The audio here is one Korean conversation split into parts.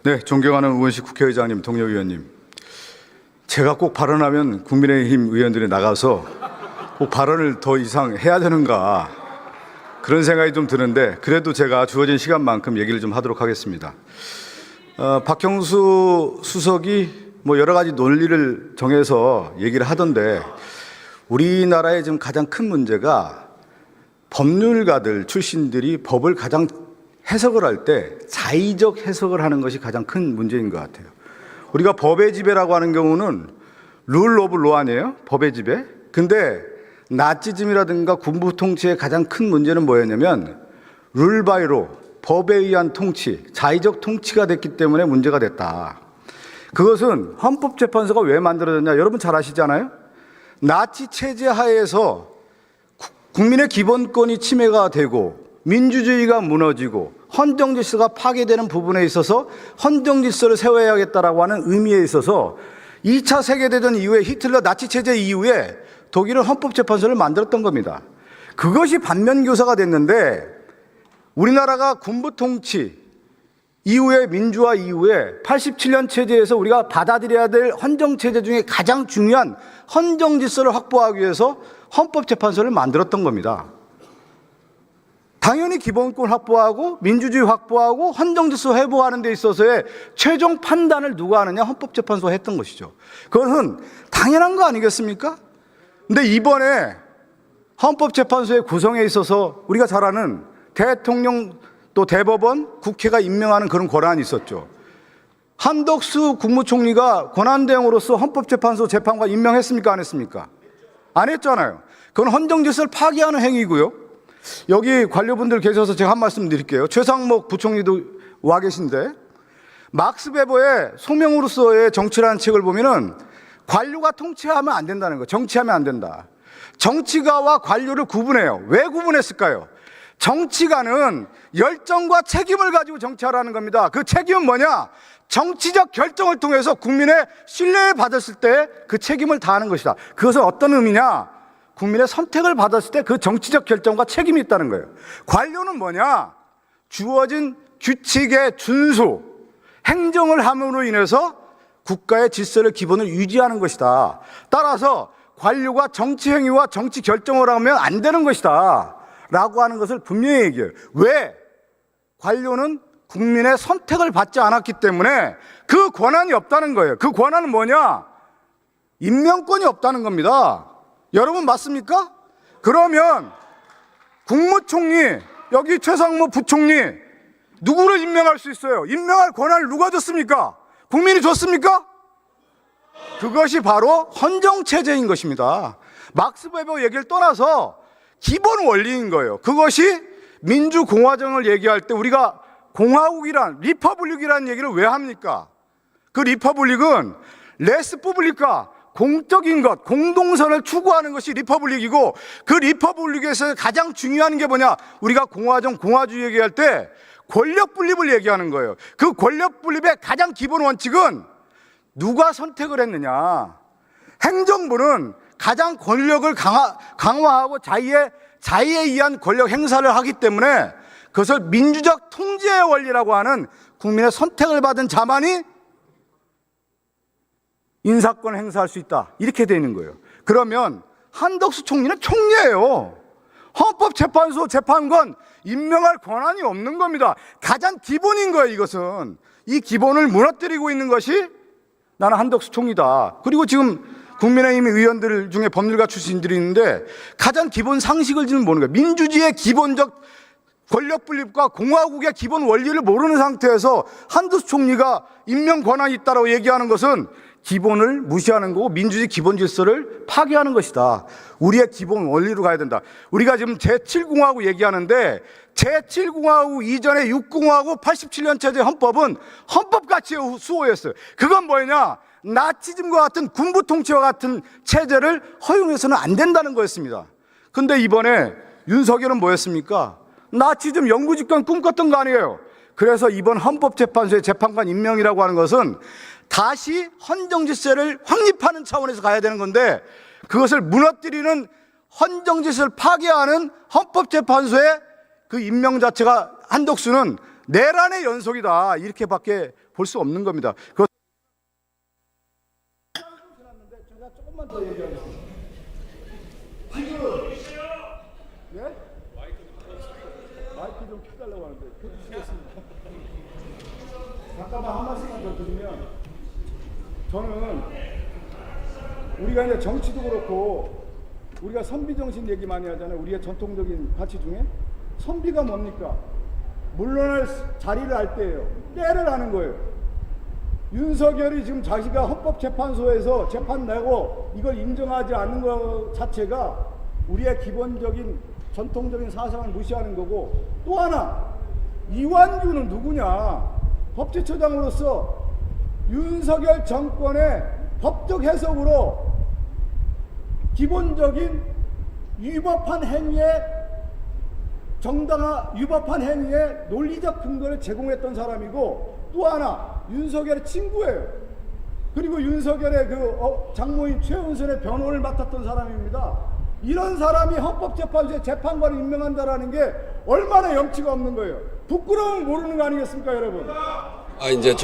네, 존경하는 우원식 국회의장님, 동료 의원님. 제가 꼭 발언하면 국민의힘 의원들이 나가서 꼭 발언을 더 이상 해야 되는가 그런 생각이 좀 드는데 그래도 제가 주어진 시간만큼 얘기를 좀 하도록 하겠습니다. 박형수 수석이 뭐 여러 가지 논리를 정해서 얘기를 하던데 우리나라의 지금 가장 큰 문제가 법률가들 출신들이 법을 가장 해석을 할 때 자의적 해석을 하는 것이 가장 큰 문제인 것 같아요. 우리가 법의 지배라고 하는 경우는 룰 오브 로 아니에요? 법의 지배. 근데 나치즘이라든가 군부 통치의 가장 큰 문제는 뭐였냐면 룰 바이 로, 법에 의한 통치, 자의적 통치가 됐기 때문에 문제가 됐다. 그것은 헌법재판소가 왜 만들어졌냐? 여러분 잘 아시잖아요. 나치 체제 하에서 국민의 기본권이 침해가 되고 민주주의가 무너지고 헌정질서가 파괴되는 부분에 있어서 헌정질서를 세워야겠다라고 하는 의미에 있어서 2차 세계대전 이후에 히틀러 나치 체제 이후에 독일은 헌법재판소를 만들었던 겁니다. 그것이 반면교사가 됐는데 우리나라가 군부 통치 이후에 민주화 이후에 87년 체제에서 우리가 받아들여야 될 헌정체제 중에 가장 중요한 헌정질서를 확보하기 위해서 헌법재판소를 만들었던 겁니다. 당연히 기본권 확보하고 민주주의 확보하고 헌정질서 회복하는 데 있어서의 최종 판단을 누가 하느냐? 헌법재판소가 했던 것이죠. 그것은 당연한 거 아니겠습니까? 근데 이번에 헌법재판소의 구성에 있어서 우리가 잘 아는 대통령 또 대법원, 국회가 임명하는 그런 권한이 있었죠. 한덕수 국무총리가 권한대행으로서 헌법재판소 재판관 임명했습니까? 안 했습니까? 안 했잖아요. 그건 헌정질서를 파괴하는 행위고요. 여기 관료분들 계셔서 제가 한 말씀 드릴게요. 최상목 부총리도 와 계신데 막스 베버의 소명으로서의 정치라는 책을 보면은 관료가 통치하면 안 된다는 거예요. 정치하면 안 된다. 정치가와 관료를 구분해요. 왜 구분했을까요? 정치가는 열정과 책임을 가지고 정치하라는 겁니다. 그 책임은 뭐냐? 정치적 결정을 통해서 국민의 신뢰를 받았을 때 그 책임을 다하는 것이다. 그것은 어떤 의미냐? 국민의 선택을 받았을 때 그 정치적 결정과 책임이 있다는 거예요. 관료는 뭐냐? 주어진 규칙의 준수, 행정을 함으로 인해서 국가의 질서를 기본을 유지하는 것이다. 따라서 관료가 정치 행위와 정치 결정을 하면 안 되는 것이다 라고 하는 것을 분명히 얘기해요. 왜? 관료는 국민의 선택을 받지 않았기 때문에 그 권한이 없다는 거예요. 그 권한은 뭐냐? 임명권이 없다는 겁니다. 여러분 맞습니까? 그러면 국무총리, 여기 최상무 부총리 누구를 임명할 수 있어요? 임명할 권한을 누가 줬습니까? 국민이 줬습니까? 그것이 바로 헌정체제인 것입니다. 막스 베버 얘기를 떠나서 기본 원리인 거예요. 그것이 민주공화정을 얘기할 때 우리가 공화국이란, 리퍼블릭이라는 얘기를 왜 합니까? 그 리퍼블릭은 레스 푸블리카, 공적인 것, 공동선을 추구하는 것이 리퍼블릭이고 그 리퍼블릭에서 가장 중요한 게 뭐냐? 우리가 공화정, 공화주의 얘기할 때 권력 분립을 얘기하는 거예요. 그 권력 분립의 가장 기본 원칙은 누가 선택을 했느냐? 행정부는 가장 권력을 강화하고 자의에 의한 권력 행사를 하기 때문에 그것을 민주적 통제의 원리라고 하는 국민의 선택을 받은 자만이 인사권을 행사할 수 있다. 이렇게 되는 거예요. 그러면 한덕수 총리는 총리예요. 헌법재판소 재판관 임명할 권한이 없는 겁니다. 가장 기본인 거예요. 이것은 이 기본을 무너뜨리고 있는 것이 나는 한덕수 총리다. 그리고 지금 국민의힘 의원들 중에 법률가 출신들이 있는데 가장 기본 상식을 지금 모르는 거예요. 민주주의의 기본적 권력 분립과 공화국의 기본 원리를 모르는 상태에서 한덕수 총리가 임명 권한이 있다고 얘기하는 것은 기본을 무시하는 거고 민주주의 기본 질서를 파괴하는 것이다. 우리의 기본 원리로 가야 된다. 우리가 지금 제7공화국 얘기하는데 제7공화국 이전에 6공화국 87년 체제 헌법은 헌법 가치의 수호였어요. 그건 뭐냐? 나치즘과 같은 군부 통치와 같은 체제를 허용해서는 안 된다는 거였습니다. 근데 이번에 윤석열은 뭐였습니까? 나치즘 영구집권 꿈꿨던 거 아니에요. 그래서 이번 헌법재판소의 재판관 임명이라고 하는 것은 다시 헌정질서를 확립하는 차원에서 가야 되는 건데 그것을 무너뜨리는 헌정질서를 파괴하는 헌법재판소의 그 임명 자체가 한덕수는 내란의 연속이다 이렇게밖에 볼 수 없는 겁니다. 제가 조금만 더 얘기하겠습니다. 지금 예? 마이크 좀 켜달라고 하는데 켜주시겠습니다. 잠깐만 한 말씀만 더 드리면, 저는 우리가 이제 정치도 그렇고 우리가 선비정신 얘기 많이 하잖아요. 우리의 전통적인 가치 중에 선비가 뭡니까? 물러날 자리를 알 때예요. 때를 하는 거예요. 윤석열이 지금 자기가 헌법재판소에서 재판 내고 이걸 인정하지 않는 것 자체가 우리의 기본적인 전통적인 사상을 무시하는 거고, 또 하나 이완규는 누구냐? 법제처장으로서 윤석열 정권의 법적 해석으로 기본적인 위법한 행위에 위법한 행위에 논리적 근거를 제공했던 사람이고, 또 하나 윤석열의 친구예요. 그리고 윤석열의 장모인 최은순의 변호를 맡았던 사람입니다. 이런 사람이 헌법재판소에 재판관을 임명한다라는 게 얼마나 염치가 없는 거예요. 부끄러움을 모르는 거 아니겠습니까, 여러분? 이제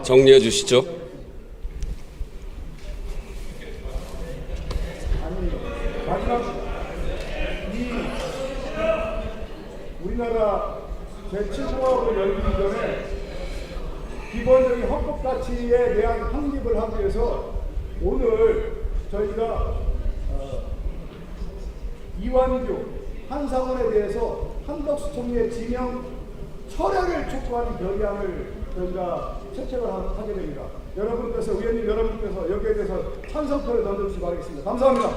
정리해 주시죠. 마지막 우리나라 제7공화국을 열기 전에 기본적인 헌법 가치에 대한 확립을 하기 위해서 오늘 저희가 이완규, 한상원에 대해서 한덕수 총리의 지명 철회를 촉구하는 결의안을 저희가 채택을 하게 됩니다. 여러분께서, 의원님 여러분께서 여기에 대해서 찬성표를 던져주시기 바라겠습니다. 감사합니다.